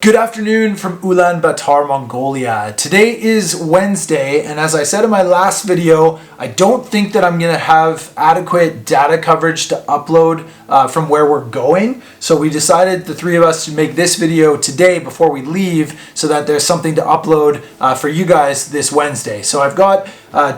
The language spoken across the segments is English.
Good afternoon from Ulaanbaatar, Mongolia. Today is Wednesday, and as I said in my last video, I don't think that I'm going to have adequate data coverage to upload from where we're going. So we decided, the three of us, to make this video today before we leave so that there's something to upload for you guys this Wednesday. So I've got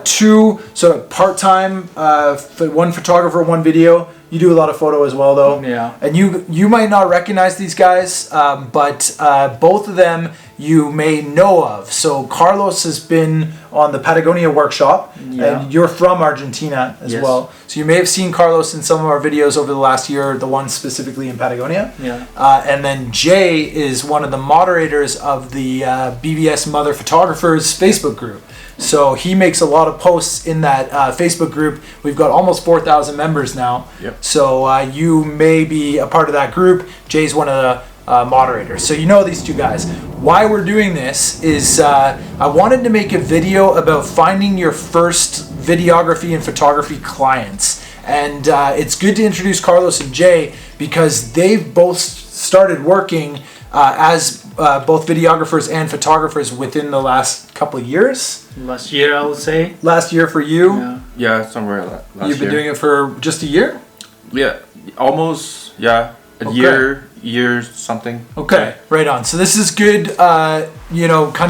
two sort of part-time, one photographer, one video. You do a lot of photo as well, though. Yeah. And you might not recognize these guys, but both of them you may know of. So Carlos has been on the Patagonia workshop, and you're from Argentina as well. So you may have seen Carlos in some of our videos over the last year, the one specifically in Patagonia. Yeah. And then Jay is one of the moderators of the BBS Mother Photographers Facebook group. So he makes a lot of posts in that Facebook group. We've got almost 4,000 members now. Yep. So you may be a part of that group. Jay's one of the moderators. So you know these two guys. Why we're doing this is I wanted to make a video about finding your first videography and photography clients. And it's good to introduce Carlos and Jay because they've both started working as both videographers and photographers within the last couple of years. Last year, I would say. Last year for you? Yeah, somewhere last year. You've been doing it for just a year? Yeah, almost, a year something. Okay, right on. So this is good, kind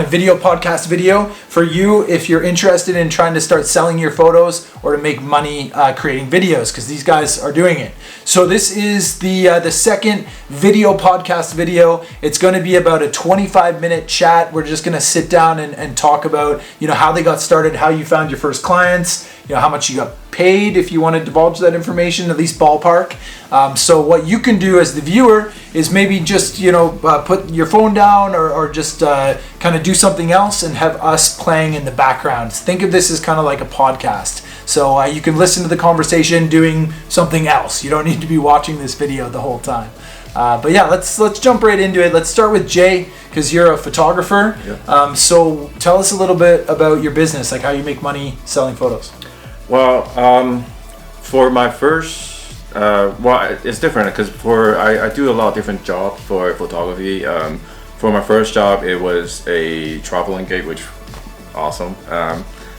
of podcast video for you if you're interested in trying to start selling your photos or to make money creating videos, because these guys are doing it. So this is the second podcast video. It's going to be about a 25-minute chat. We're just going to sit down and talk about, how they got started, how you found your first clients, how much you got paid, if you want to divulge that information, at least ballpark. So what you can do as the viewer is maybe just, put your phone down or just kind of do something else and have us playing in the background. Think of this as kind of like a podcast. So you can listen to the conversation doing something else. You don't need to be watching this video the whole time. But yeah, let's jump right into it. Let's start with Jay, because you're a photographer. Yep. So tell us a little bit about your business, like how you make money selling photos. Well, for my first, it's different because I do a lot of different jobs for photography. For my first job, it was a traveling gig, which awesome.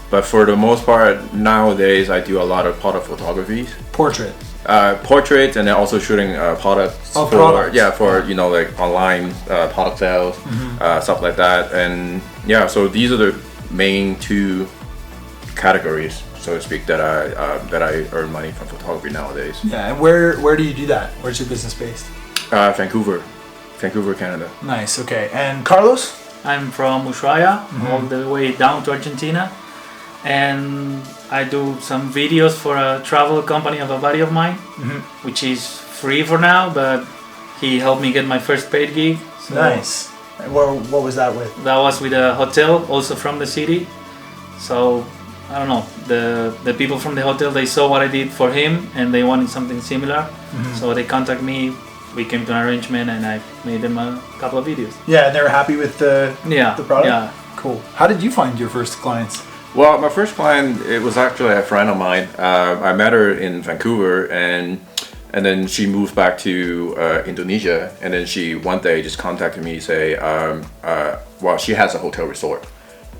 But for the most part, nowadays I do a lot of product photography. Portraits, and then also shooting products. Products. Yeah, for like online product sales, stuff like that. And yeah, so these are the main two categories, so to speak, that I earn money from photography nowadays. Yeah, and where do you do that? Where's your business based? Vancouver, Canada. Nice. Okay. And Carlos? I'm from Ushuaia, all the way down to Argentina. And I do some videos for a travel company of a buddy of mine, which is free for now, but he helped me get my first paid gig. So nice. What was that with? That was with a hotel, also from the city. So I don't know, the people from the hotel, they saw what I did for him and they wanted something similar. So they contacted me, we came to an arrangement, and I made them a couple of videos. Yeah, and they were happy with the product? Yeah. Cool. How did you find your first clients? Well, my first client, it was actually a friend of mine. I met her in Vancouver, and then she moved back to Indonesia, and then she one day just contacted me, say, she has a hotel resort,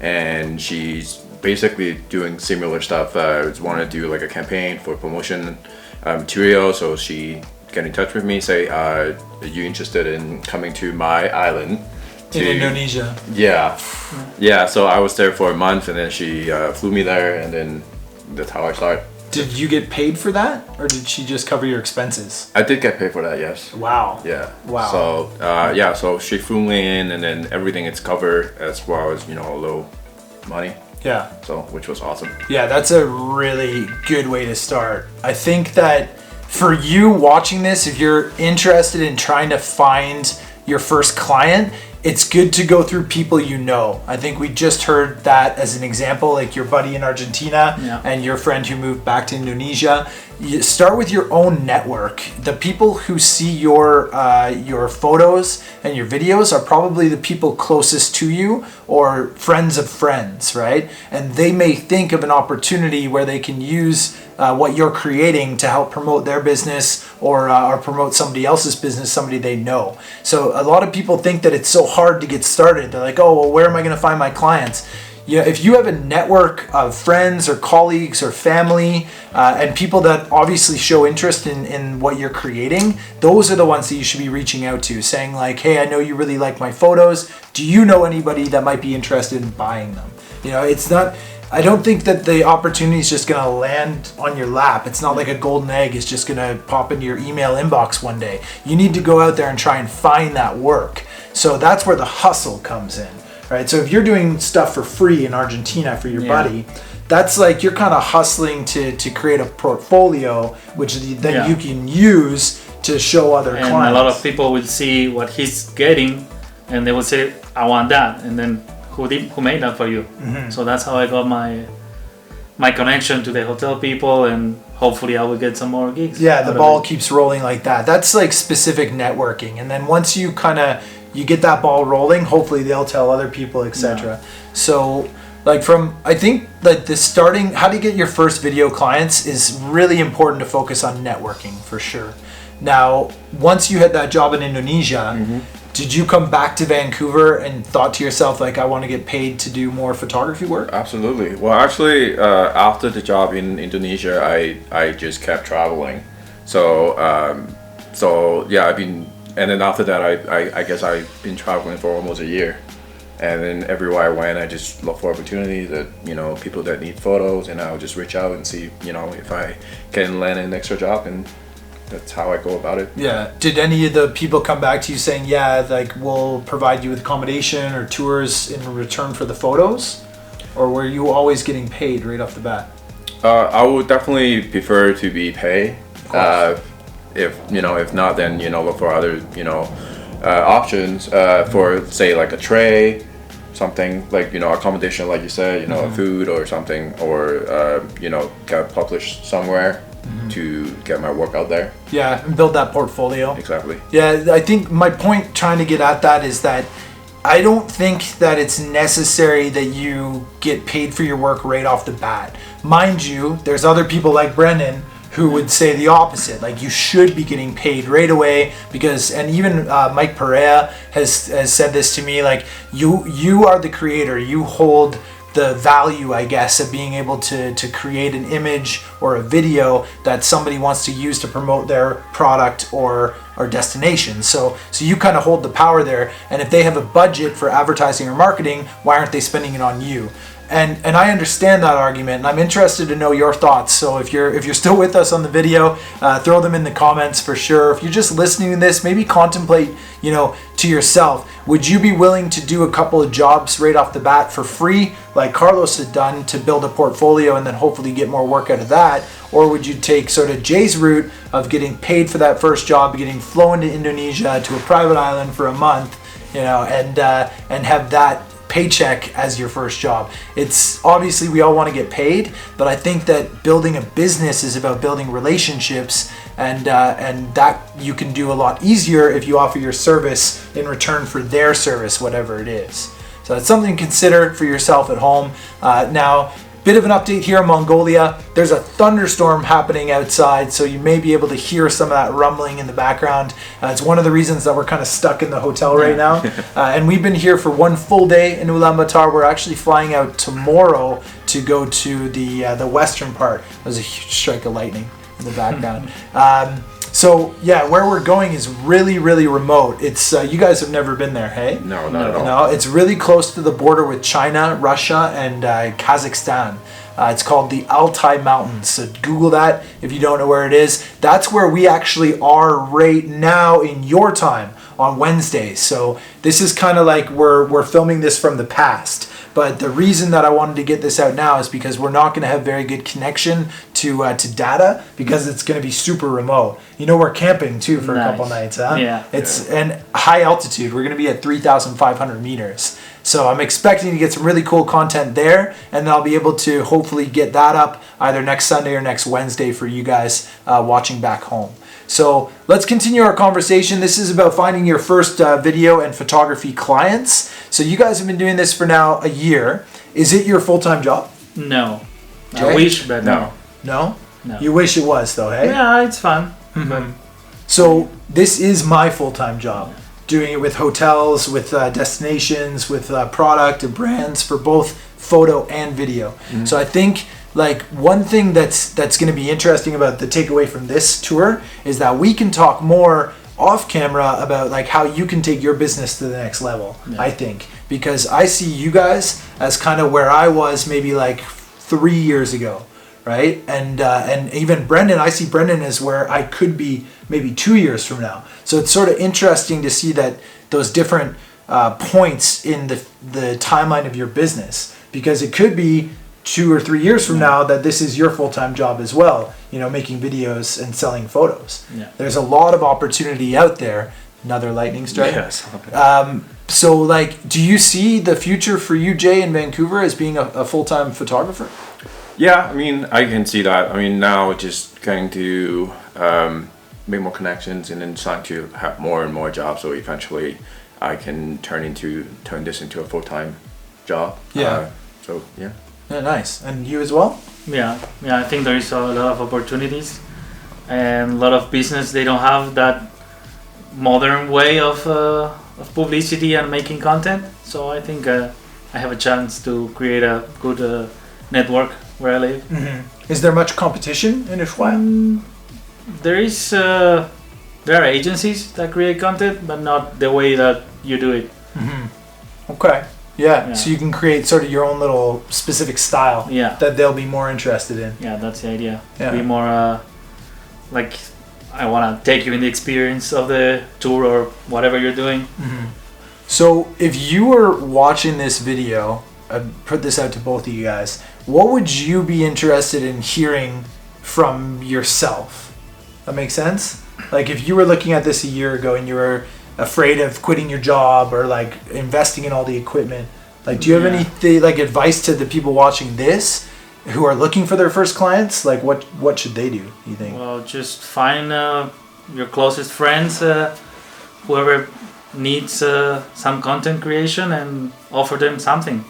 and she's basically doing similar stuff. Want to do like a campaign for promotion material, so she get in touch with me, say, are you interested in coming to my island? In Indonesia. Yeah, so I was there for a month, and then she flew me there, and then that's how I started. Did you get paid for that, or did she just cover your expenses? I did get paid for that, yes. Wow. Yeah. Wow. So so she flew me in, and then everything is covered as well as a little money. Yeah. So, which was awesome. Yeah, that's a really good way to start. I think that for you watching this, if you're interested in trying to find your first client, it's good to go through people you know. I think we just heard that as an example, like your buddy in Argentina and your friend who moved back to Indonesia. You start with your own network. The people who see your photos and your videos are probably the people closest to you or friends of friends, right? And they may think of an opportunity where they can use what you're creating to help promote their business or promote somebody else's business, somebody they know. So a lot of people think that it's so hard to get started. They're like, oh, well, where am I going to find my clients? Yeah, if you have a network of friends or colleagues or family and people that obviously show interest in what you're creating, those are the ones that you should be reaching out to, saying like, hey, I know you really like my photos. Do you know anybody that might be interested in buying them? It's not... I don't think that the opportunity is just going to land on your lap. It's not like a golden egg is just going to pop into your email inbox one day. You need to go out there and try and find that work. So that's where the hustle comes in, right? So if you're doing stuff for free in Argentina for your buddy, that's like you're kind of hustling to create a portfolio, which then you can use to show other clients. And a lot of people will see what he's getting and they will say, I want that. And then who made that for you? So that's how I got my connection to the hotel people, and hopefully I will get some more gigs. Yeah, the ball keeps rolling like that. That's like specific networking, and then once you get that ball rolling, hopefully they'll tell other people, etc. So like I think like the starting, how to get your first video clients is really important to focus on networking for sure. Now, once you had that job in Indonesia, did you come back to Vancouver and thought to yourself, like, I want to get paid to do more photography work? Absolutely. Well, actually, after the job in Indonesia, I just kept traveling. So yeah, and then after that, I guess I've been traveling for almost a year. And then everywhere I went, I just look for opportunities that, people that need photos, and I'll just reach out and see, if I can land an extra job, and that's how I go about it. Yeah. Did any of the people come back to you saying, yeah, like we'll provide you with accommodation or tours in return for the photos? Or were you always getting paid right off the bat? I would definitely prefer to be paid. If not, then, look for other, options for, say, like a tray, something like, accommodation, like you said, food or something, or, get published somewhere. To get my work out there. Yeah, and build that portfolio. Exactly. Yeah, I think my point trying to get at that is that I don't think that it's necessary that you get paid for your work right off the bat. Mind you, there's other people like Brendan who would say the opposite. Like, you should be getting paid right away because, and even Mike Perea has said this to me, like, you are the creator. You hold the value, I guess, of being able to create an image or a video that somebody wants to use to promote their product or destination. So you kind of hold the power there. And if they have a budget for advertising or marketing, why aren't they spending it on you? And I understand that argument, and I'm interested to know your thoughts. So if you're still with us on the video, throw them in the comments for sure. If you're just listening to this, maybe contemplate, to yourself, would you be willing to do a couple of jobs right off the bat for free, like Carlos had done, to build a portfolio and then hopefully get more work out of that? Or would you take sort of Jay's route of getting paid for that first job, getting flown to Indonesia to a private island for a month, and have that paycheck as your first job? It's obviously we all want to get paid, but I think that building a business is about building relationships, and that you can do a lot easier if you offer your service in return for their service, whatever it is. So that's something to consider for yourself at home. Now, bit of an update here in Mongolia. There's a thunderstorm happening outside, so you may be able to hear some of that rumbling in the background. It's one of the reasons that we're kind of stuck in the hotel right now. And we've been here for one full day in Ulaanbaatar. We're actually flying out tomorrow to go to the western part. There's a huge strike of lightning in the background. So yeah, where we're going is really, really remote. It's you guys have never been there, hey? No, not at all. No, it's really close to the border with China, Russia, and Kazakhstan. It's called the Altai Mountains. So Google that if you don't know where it is. That's where we actually are right now in your time on Wednesdays. So this is kind of like we're filming this from the past. But the reason that I wanted to get this out now is because we're not going to have very good connection to data because it's going to be super remote. You know, we're camping too for a couple nights, huh? Yeah. It's and high altitude. We're going to be at 3,500 meters. So I'm expecting to get some really cool content there, and then I'll be able to hopefully get that up either next Sunday or next Wednesday for you guys watching back home. So let's continue our conversation. This is about finding your first video and photography clients. So you guys have been doing this for now a year. Is it your full-time job? No. Jay? I wish, but no. No? No. You wish it was though, hey? Yeah, it's fun. So this is my full-time job. Doing it with hotels, with destinations, with product and brands for both photo and video. So I think like one thing that's going to be interesting about the takeaway from this tour is that we can talk more off camera about like how you can take your business to the next level. I think because I see you guys as kind of where I was maybe like 3 years ago. Right, and even Brendan, I see Brendan as where I could be maybe 2 years from now. So it's sort of interesting to see that those different points in the timeline of your business, because it could be 2 or 3 years from now that this is your full-time job as well. You know, making videos and selling photos. Yeah. There's a lot of opportunity out there. Another lightning strike. Yes. So, like, do you see the future for you, Jay, in Vancouver as being a full-time photographer? Yeah, I mean, I can see that. I mean, now just going to make more connections and then trying to have more and more jobs. So eventually, I can turn this into a full-time job. Yeah. So yeah. Yeah, nice. And you as well? Yeah. I think there is a lot of opportunities and a lot of business. They don't have that modern way of publicity and making content. So I think I have a chance to create a good network where I live. Mm-hmm. Is there much competition in Ushuaia? There are agencies that create content, but not the way that you do it. Mm-hmm. Okay. Yeah. So you can create sort of your own little specific style that they'll be more interested in. Yeah, that's the idea. Yeah. Be more like I want to take you in the experience of the tour or whatever you're doing. Mm-hmm. So if you were watching this video, I'd put this out to both of you guys, what would you be interested in hearing from yourself? That makes sense? Like if you were looking at this a year ago and you were afraid of quitting your job or like investing in all the equipment, like do you have anything like advice to the people watching this who are looking for their first clients? Like what should they do, you think? Well, just find your closest friends, whoever needs some content creation, and offer them something.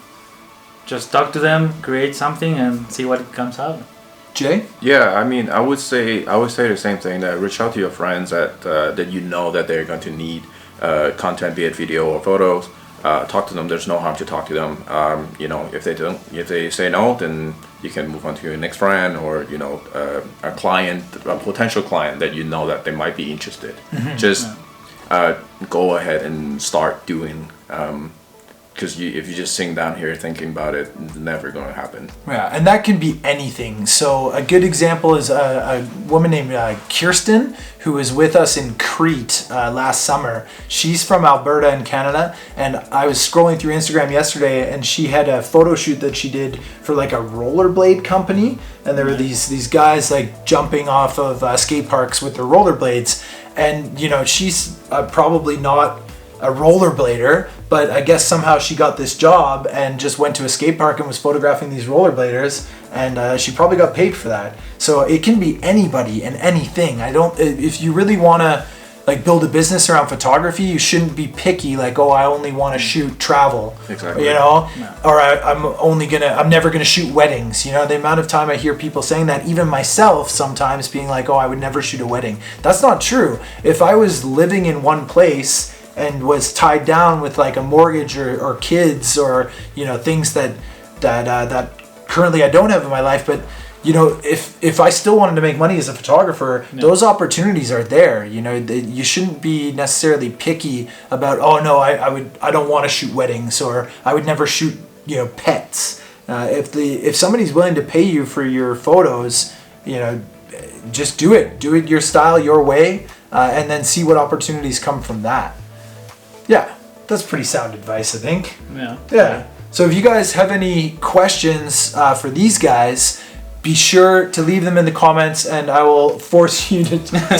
Just talk to them, create something, and see what comes out. Jay? Yeah, I mean, I would say the same thing. That reach out to your friends that you know that they're going to need content, be it video or photos. Talk to them. There's no harm to talk to them. You know, if they say no, then you can move on to your next friend or a client, a potential client that you know that they might be interested. Mm-hmm. Just go ahead and start doing. Because if you just sitting down here thinking about it, it's never going to happen. Yeah, and that can be anything. So a good example is a woman named Kirsten, who was with us in Crete last summer. She's from Alberta in Canada, and I was scrolling through Instagram yesterday, and she had a photo shoot that she did for like a rollerblade company, and there were these guys like jumping off of skate parks with their rollerblades, and she's probably not a rollerblader, but I guess somehow she got this job and just went to a skate park and was photographing these rollerbladers, and she probably got paid for that. So it can be anybody and anything. If you really want to like build a business around photography, you shouldn't be picky like, oh, I only want to shoot travel. Exactly. Or I'm never gonna shoot weddings. The amount of time I hear people saying that, even myself sometimes being like, oh, I would never shoot a wedding. That's not true. If I was living in one place and was tied down with like a mortgage or kids or things that currently I don't have in my life, but if I still wanted to make money as a photographer, those opportunities are there. You shouldn't be necessarily picky about, oh no, I don't want to shoot weddings, or I would never shoot pets. If somebody's willing to pay you for your photos, just do it your style, your way, and then see what opportunities come from that. Yeah, that's pretty sound advice, I think. Yeah. Yeah. So if you guys have any questions for these guys, be sure to leave them in the comments, and I will force you to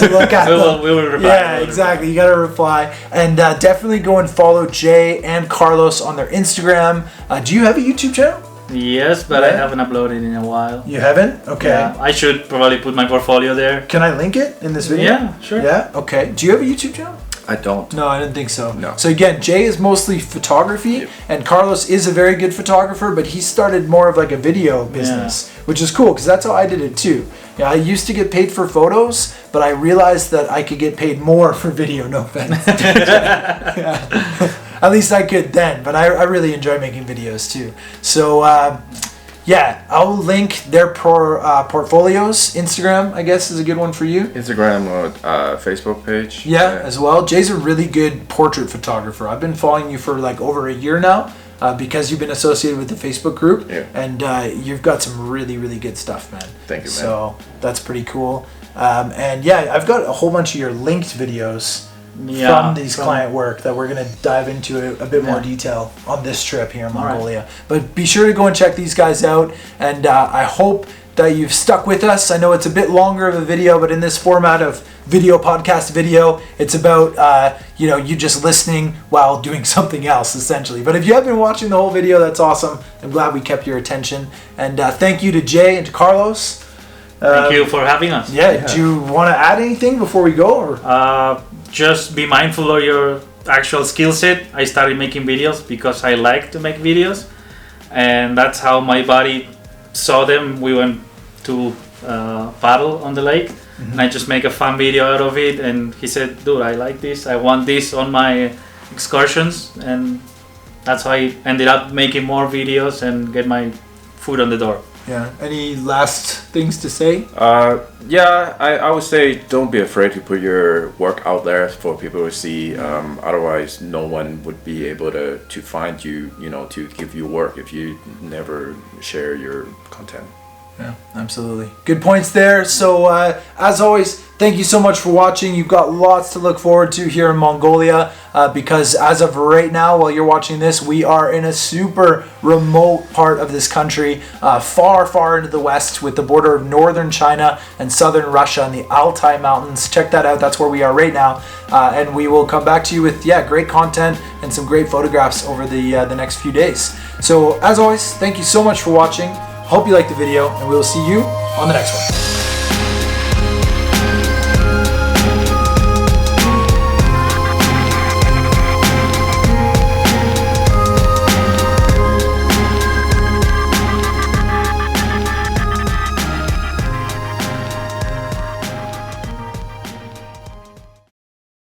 look at them. We will reply. Yeah, exactly. You got to reply. And definitely go and follow Jay and Carlos on their Instagram. Do you have a YouTube channel? Yes, but I haven't uploaded in a while. You haven't? Okay. Yeah, I should probably put my portfolio there. Can I link it in this video? Yeah, sure. Yeah? Okay. Do you have a YouTube channel? I don't. No, I didn't think so. No. So again, Jay is mostly photography, and Carlos is a very good photographer, but he started more of like a video business, which is cool because that's how I did it too. Yeah, I used to get paid for photos, but I realized that I could get paid more for video. No offense. Yeah. At least I could then, but I really enjoy making videos too. So yeah, I'll link their portfolios. Instagram, I guess, is a good one for you. Instagram or Facebook page. Yeah, as well. Jay's a really good portrait photographer. I've been following you for like over a year now because you've been associated with the Facebook group. Yeah. And you've got some really, really good stuff, man. Thank you, man. So that's pretty cool. And yeah, I've got a whole bunch of your linked videos from these client work that we're going to dive into a bit more detail on this trip here in Mongolia. Right. But be sure to go and check these guys out, and I hope that you've stuck with us. I know it's a bit longer of a video, but in this format of video podcast video, it's about you just listening while doing something else essentially. But if you have been watching the whole video, that's awesome. I'm glad we kept your attention, and thank you to Jay and to Carlos. Thank you for having us. Yeah, do you want to add anything before we go? Or? Just be mindful of your actual skill set. I started making videos because I like to make videos, and that's how my buddy saw them. We went to paddle on the lake, and I just make a fun video out of it, and he said, dude, I like this, I want this on my excursions, and that's how I ended up making more videos and get my foot on the door. Yeah. Any last things to say? Yeah, I would say don't be afraid to put your work out there for people to see. Otherwise, no one would be able to find you, to give you work if you never share your content. Yeah, absolutely. Good points there. So, as always, thank you so much for watching. You've got lots to look forward to here in Mongolia because as of right now, while you're watching this, we are in a super remote part of this country, far, far into the west with the border of northern China and southern Russia and the Altai Mountains. Check that out. That's where we are right now. And we will come back to you with, great content and some great photographs over the next few days. So, as always, thank you so much for watching. Hope you liked the video, and we will see you on the next one.